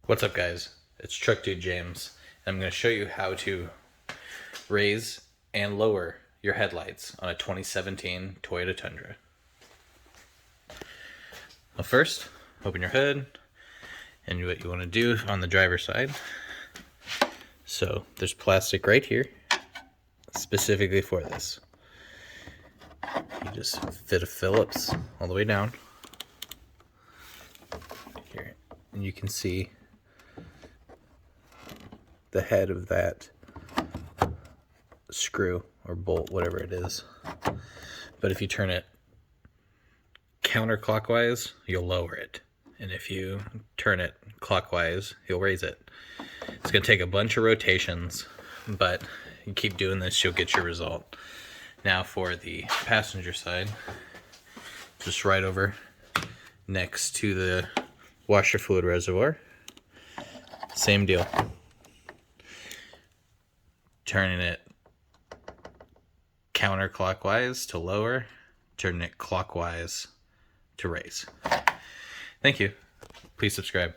What's up, guys? It's Truck Dude James, and I'm going to show you how to raise and lower your headlights on a 2017 Toyota Tundra. Well, first, open your hood, and what you want to do on the driver's side. So there's plastic right here, specifically for this. You just fit a Phillips all the way down here, and you can see the head of that screw or bolt, whatever it is. But if you turn it counterclockwise, you'll lower it, and if you turn it clockwise, you'll raise it. It's going to take a bunch of rotations, but you keep doing this, you'll get your result. Now for the passenger side, just right over next to the washer fluid reservoir, same deal. Turning it counterclockwise to lower, turning it clockwise to raise. Thank you. Please subscribe.